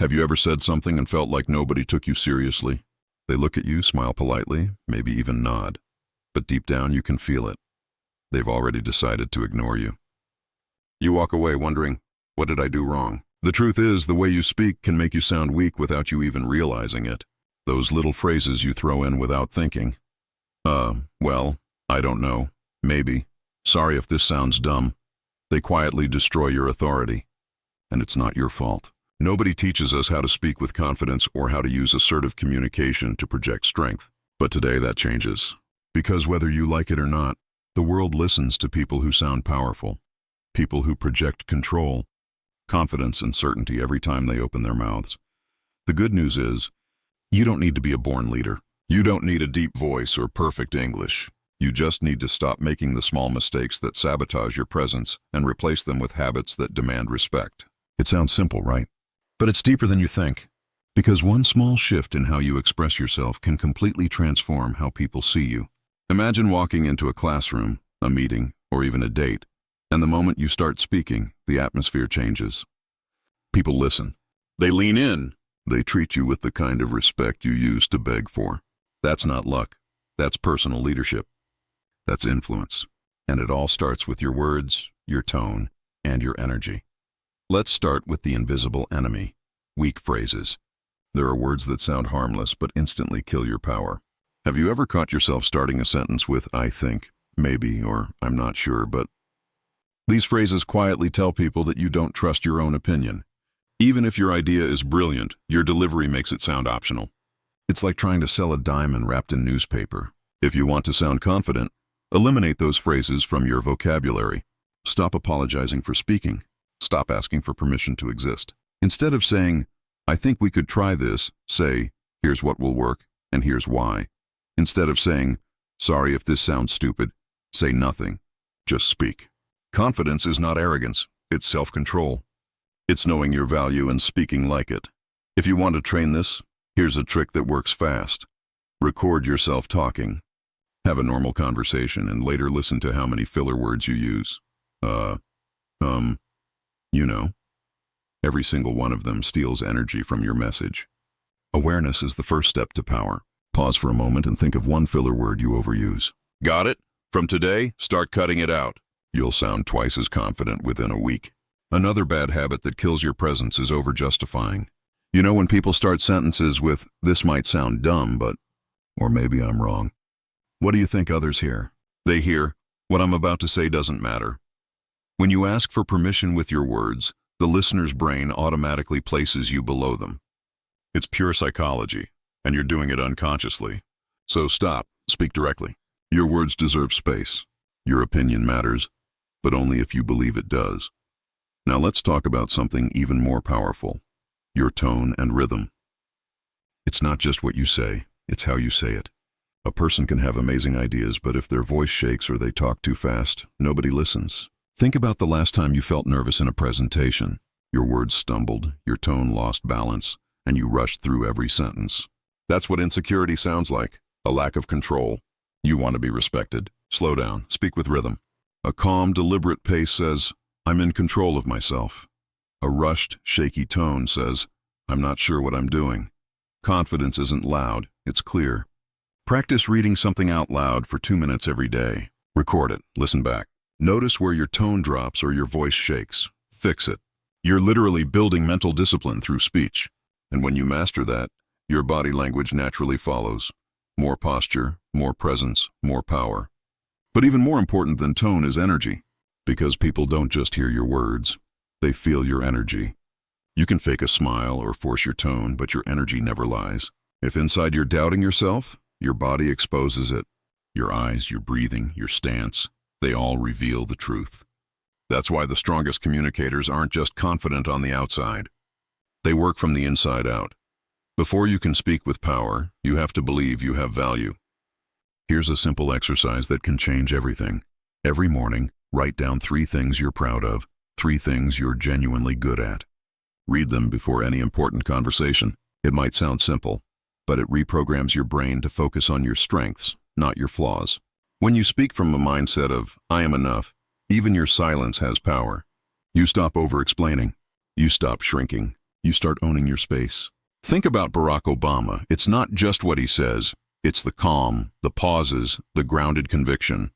Have you ever said something and felt like nobody took you seriously? They look at you, smile politely, maybe even nod. But deep down you can feel it. They've already decided to ignore you. You walk away wondering, what did I do wrong? The truth is, the way you speak can make you sound weak without you even realizing it. Those little phrases you throw in without thinking. Well, I don't know. Maybe. Sorry if this sounds dumb. They quietly destroy your authority. And it's not your fault. Nobody teaches us how to speak with confidence or how to use assertive communication to project strength. But today that changes. Because whether you like it or not, the world listens to people who sound powerful. People who project control, confidence, and certainty every time they open their mouths. The good news is, you don't need to be a born leader. You don't need a deep voice or perfect English. You just need to stop making the small mistakes that sabotage your presence and replace them with habits that demand respect. It sounds simple, right? But it's deeper than you think. Because one small shift in how you express yourself can completely transform how people see you. Imagine walking into a classroom, a meeting, or even a date, and the moment you start speaking, the atmosphere changes. People listen. They lean in. They treat you with the kind of respect you used to beg for. That's not luck. That's personal leadership. That's influence. And it all starts with your words, your tone, and your energy. Let's start with the invisible enemy, weak phrases. There are words that sound harmless but instantly kill your power. Have you ever caught yourself starting a sentence with "I think," "maybe," or "I'm not sure, but..." These phrases quietly tell people that you don't trust your own opinion. Even if your idea is brilliant, your delivery makes it sound optional. It's like trying to sell a diamond wrapped in newspaper. If you want to sound confident, eliminate those phrases from your vocabulary. Stop apologizing for speaking. Stop asking for permission to exist. Instead of saying, "I think we could try this," say, "Here's what will work, and here's why." Instead of saying, "Sorry if this sounds stupid," say nothing. Just speak. Confidence is not arrogance. It's self-control. It's knowing your value and speaking like it. If you want to train this, here's a trick that works fast. Record yourself talking. Have a normal conversation and later listen to how many filler words you use. You know. Every single one of them steals energy from your message. Awareness is the first step to power. Pause for a moment and think of one filler word you overuse. Got it? From today, start cutting it out. You'll sound twice as confident within a week. Another bad habit that kills your presence is over-justifying. You know when people start sentences with, "This might sound dumb, but..." Or maybe I'm wrong. What do you think others hear? They hear, "What I'm about to say doesn't matter." When you ask for permission with your words, the listener's brain automatically places you below them. It's pure psychology, and you're doing it unconsciously. So stop, speak directly. Your words deserve space. Your opinion matters, but only if you believe it does. Now let's talk about something even more powerful, your tone and rhythm. It's not just what you say, it's how you say it. A person can have amazing ideas, but if their voice shakes or they talk too fast, nobody listens. Think about the last time you felt nervous in a presentation. Your words stumbled, your tone lost balance, and you rushed through every sentence. That's what insecurity sounds like, a lack of control. You want to be respected. Slow down, speak with rhythm. A calm, deliberate pace says, "I'm in control of myself." A rushed, shaky tone says, "I'm not sure what I'm doing." Confidence isn't loud, it's clear. Practice reading something out loud for 2 minutes every day. Record it, listen back. Notice where your tone drops or your voice shakes. Fix it. You're literally building mental discipline through speech. And when you master that, your body language naturally follows. More posture, more presence, more power. But even more important than tone is energy. Because people don't just hear your words, they feel your energy. You can fake a smile or force your tone, but your energy never lies. If inside you're doubting yourself, your body exposes it. Your eyes, your breathing, your stance, they all reveal the truth. That's why the strongest communicators aren't just confident on the outside. They work from the inside out. Before you can speak with power, you have to believe you have value. Here's a simple exercise that can change everything. Every morning, write down 3 things you're proud of, 3 things you're genuinely good at. Read them before any important conversation. It might sound simple, but it reprograms your brain to focus on your strengths, not your flaws. When you speak from a mindset of, "I am enough," even your silence has power. You stop over-explaining. You stop shrinking. you start owning your space. Think about Barack Obama. It's not just what he says. It's the calm, the pauses, the grounded conviction.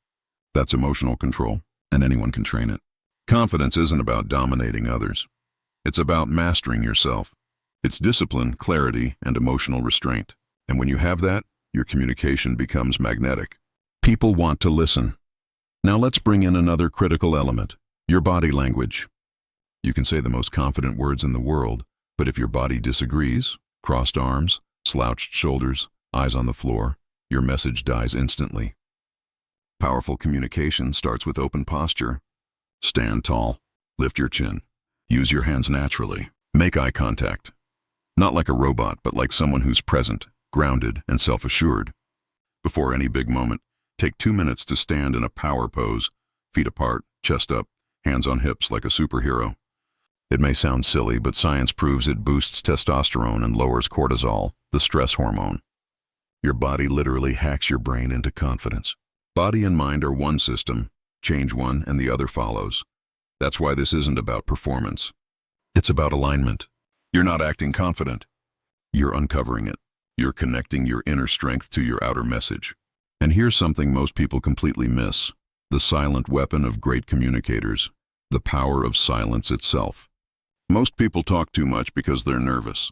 That's emotional control, and anyone can train it. Confidence isn't about dominating others. It's about mastering yourself. It's discipline, clarity, and emotional restraint. And when you have that, your communication becomes magnetic. People want to listen. Now let's bring in another critical element, your body language. You can say the most confident words in the world, but if your body disagrees, crossed arms, slouched shoulders, eyes on the floor, your message dies instantly. Powerful communication starts with open posture. Stand tall, lift your chin, use your hands naturally, make eye contact. Not like a robot, but like someone who's present, grounded, and self-assured. Before any big moment, take 2 minutes to stand in a power pose, feet apart, chest up, hands on hips like a superhero. It may sound silly, but science proves it boosts testosterone and lowers cortisol, the stress hormone. Your body literally hacks your brain into confidence. Body and mind are one system. Change one and the other follows. That's why this isn't about performance. It's about alignment. You're not acting confident. You're uncovering it. You're connecting your inner strength to your outer message. And here's something most people completely miss: the silent weapon of great communicators, the power of silence itself. Most people talk too much because they're nervous.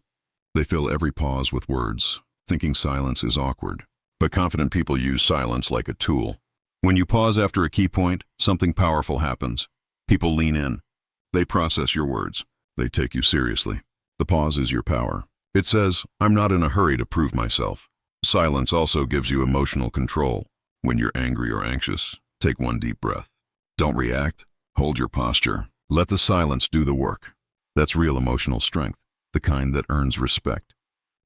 They fill every pause with words, thinking silence is awkward. But confident people use silence like a tool. When you pause after a key point, something powerful happens. People lean in. They process your words. They take you seriously. The pause is your power. It says, I'm not in a hurry to prove myself. Silence also gives you emotional control. When you're angry or anxious, take one deep breath. Don't react. Hold your posture. Let the silence do the work. That's real emotional strength, the kind that earns respect.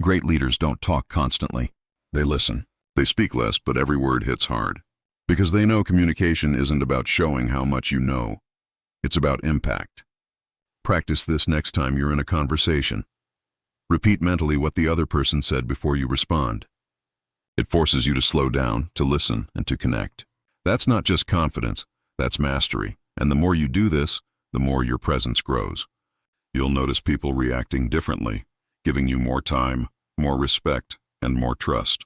Great leaders don't talk constantly. They listen. They speak less, but every word hits hard. Because they know communication isn't about showing how much you know. It's about impact. Practice this next time you're in a conversation. Repeat mentally what the other person said before you respond. It forces you to slow down, to listen, and to connect. That's not just confidence, that's mastery. And the more you do this, the more your presence grows. You'll notice people reacting differently, giving you more time, more respect, and more trust.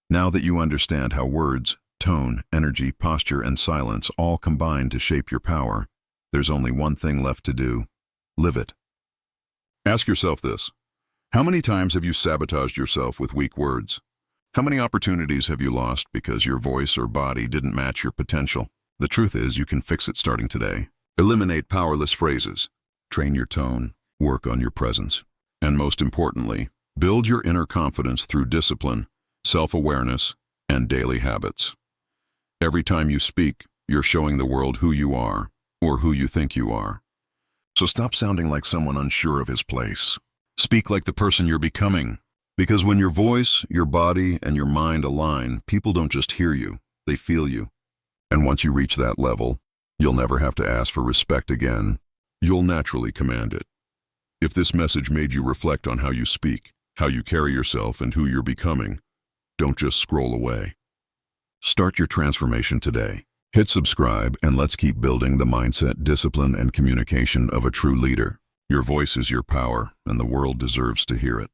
Now that you understand how words, tone, energy, posture, and silence all combine to shape your power, there's only one thing left to do: live it. Ask yourself this: how many times have you sabotaged yourself with weak words? How many opportunities have you lost because your voice or body didn't match your potential? The truth is, you can fix it starting today. Eliminate powerless phrases. Train your tone. Work on your presence. And most importantly, build your inner confidence through discipline, self-awareness, and daily habits. Every time you speak, you're showing the world who you are, or who you think you are. So stop sounding like someone unsure of his place. Speak like the person you're becoming. Because when your voice, your body, and your mind align, people don't just hear you, they feel you. And once you reach that level, you'll never have to ask for respect again. You'll naturally command it. If this message made you reflect on how you speak, how you carry yourself, and who you're becoming, don't just scroll away. Start your transformation today. Hit subscribe, and let's keep building the mindset, discipline, and communication of a true leader. Your voice is your power, and the world deserves to hear it.